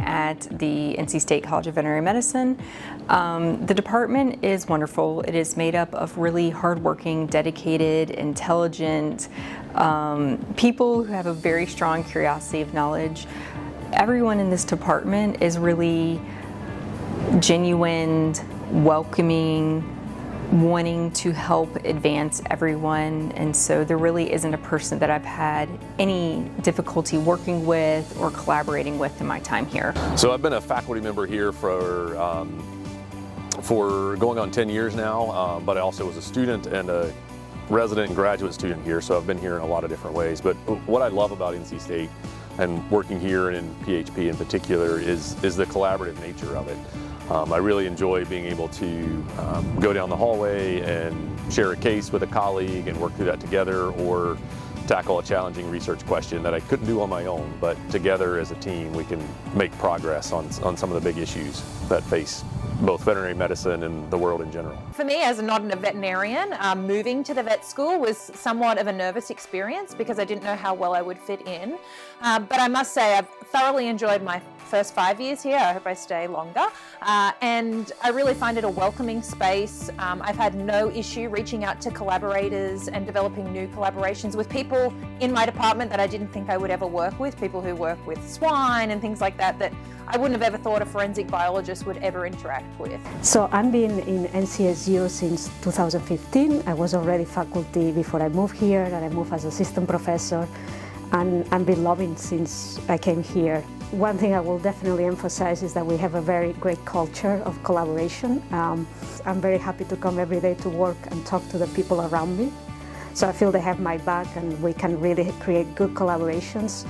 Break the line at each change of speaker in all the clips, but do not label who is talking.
at the NC State College of Veterinary Medicine. The department is wonderful. It is made up of really hardworking, dedicated, intelligent people who have a very strong curiosity of knowledge. Everyone in this department is really genuine, welcoming, wanting to help advance everyone, and so there really isn't a person that I've had any difficulty working with or collaborating with in my time here.
So I've been a faculty member here for going on 10 years now, but I also was a student and a resident and graduate student here, so I've been here in a lot of different ways. But what I love about NC State and working here and in PHP in particular is the collaborative nature of it. I really enjoy being able to go down the hallway and share a case with a colleague and work through that together, or tackle a challenging research question that I couldn't do on my own, but together as a team we can make progress on some of the big issues that face both veterinary medicine and the world in general.
For me, as not a veterinarian, moving to the vet school was somewhat of a nervous experience because I didn't know how well I would fit in. But I must say I've thoroughly enjoyed my first 5 years here. I hope I stay longer. And I really find it a welcoming space. I've had no issue reaching out to collaborators and developing new collaborations with people in my department that I didn't think I would ever work with, people who work with swine and things like that, that I wouldn't have ever thought a forensic biologist would ever interact with.
So I've been in NCSU since 2015. I was already faculty before I moved here, and I moved as assistant professor, and I've been loving since I came here. One thing I will definitely emphasize is that we have a very great culture of collaboration. I'm very happy to come every day to work and talk to the people around me. So I feel they have my back and we can really create good collaborations.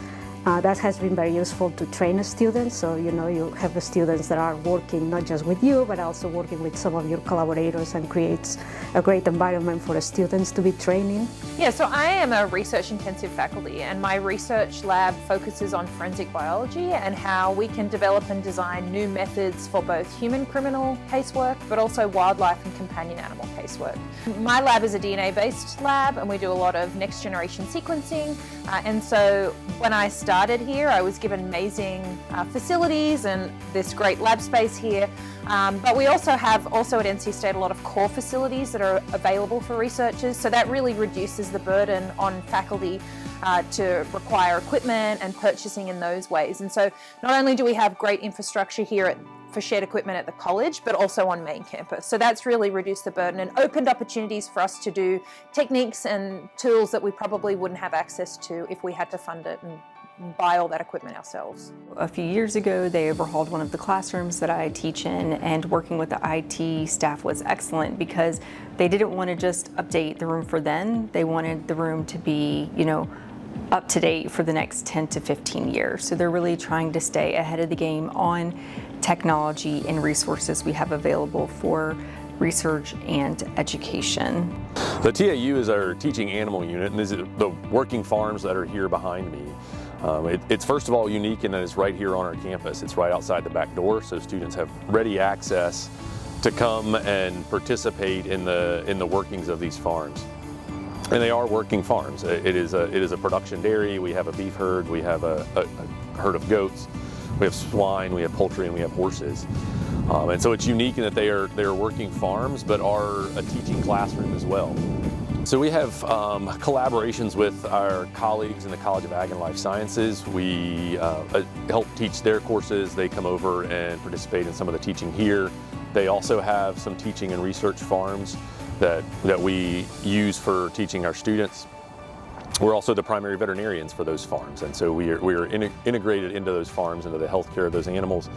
That has been very useful to train students, so you have the students that are working not just with you, but also working with some of your collaborators, and creates a great environment for the students to be training.
Yeah, so I am a research-intensive faculty, and my research lab focuses on forensic biology and how we can develop and design new methods for both human criminal casework, but also wildlife and companion animal casework. My lab is a DNA-based lab, and we do a lot of next-generation sequencing, and so when I started here, I was given amazing facilities and this great lab space here. But we also have at NC State a lot of core facilities that are available for researchers. So that really reduces the burden on faculty to require equipment and purchasing in those ways. And so not only do we have great infrastructure here for shared equipment at the college, but also on main campus. So that's really reduced the burden and opened opportunities for us to do techniques and tools that we probably wouldn't have access to if we had to fund it and buy all that equipment ourselves.
A few years ago, they overhauled one of the classrooms that I teach in, and working with the IT staff was excellent because they didn't want to just update the room for then. They wanted the room to be, up to date for the next 10 to 15 years. So they're really trying to stay ahead of the game on technology and resources we have available for research and education.
The TAU is our teaching animal unit, and this is the working farms that are here behind me. It's first of all unique in that it's right here on our campus. It's right outside the back door, so students have ready access to come and participate in the workings of these farms. And they are working farms. It is a production dairy. We have a beef herd. We have a herd of goats. We have swine. We have poultry, and we have horses. And so it's unique in that they are working farms, but are a teaching classroom as well. So we have collaborations with our colleagues in the College of Ag and Life Sciences. We help teach their courses. They come over and participate in some of the teaching here. They also have some teaching and research farms that we use for teaching our students. We're also the primary veterinarians for those farms, and so we are integrated into those farms, into the health care of those animals,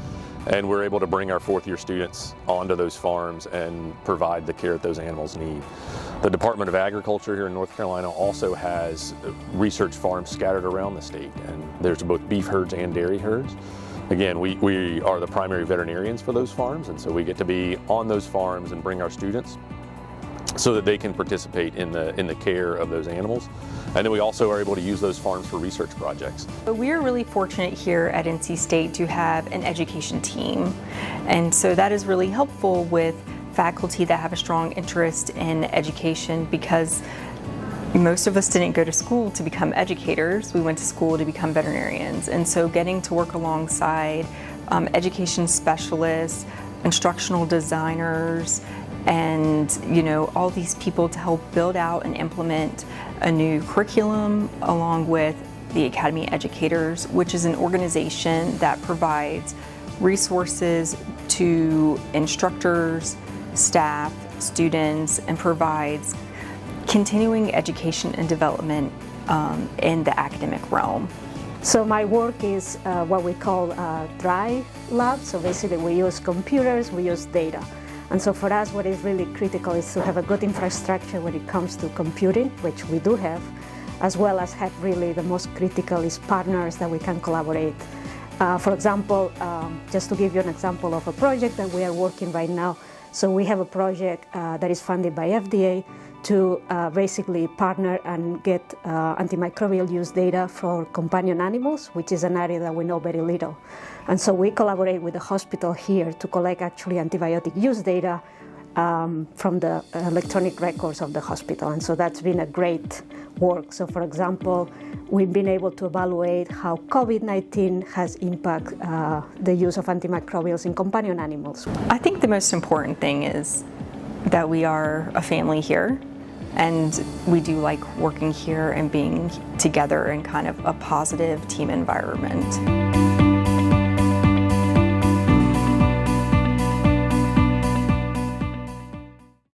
and we're able to bring our fourth-year students onto those farms and provide the care that those animals need. The Department of Agriculture here in North Carolina also has research farms scattered around the state, and there's both beef herds and dairy herds. Again, we are the primary veterinarians for those farms, and so we get to be on those farms and bring our students so that they can participate in the care of those animals. And then we also are able to use those farms for research projects.
We're really fortunate here at NC State to have an education team. And so that is really helpful with faculty that have a strong interest in education, because most of us didn't go to school to become educators. We went to school to become veterinarians. And so getting to work alongside education specialists, instructional designers, and all these people to help build out and implement a new curriculum, along with the Academy Educators, which is an organization that provides resources to instructors, staff, students, and provides continuing education and development in the academic realm.
So my work is what we call a dry lab. So basically we use computers, we use data. And so for us, what is really critical is to have a good infrastructure when it comes to computing, which we do have, as well as have really the most critical is partners that we can collaborate. For example, just to give you an example of a project that we are working right now. So we have a project that is funded by FDA to basically partner and get antimicrobial use data for companion animals, which is an area that we know very little. And so we collaborate with the hospital here to collect actually antibiotic use data from the electronic records of the hospital. And so that's been a great work. So for example, we've been able to evaluate how COVID-19 has impacted the use of antimicrobials in companion animals.
I think the most important thing is that we are a family here, and we do like working here and being together in kind of a positive team environment.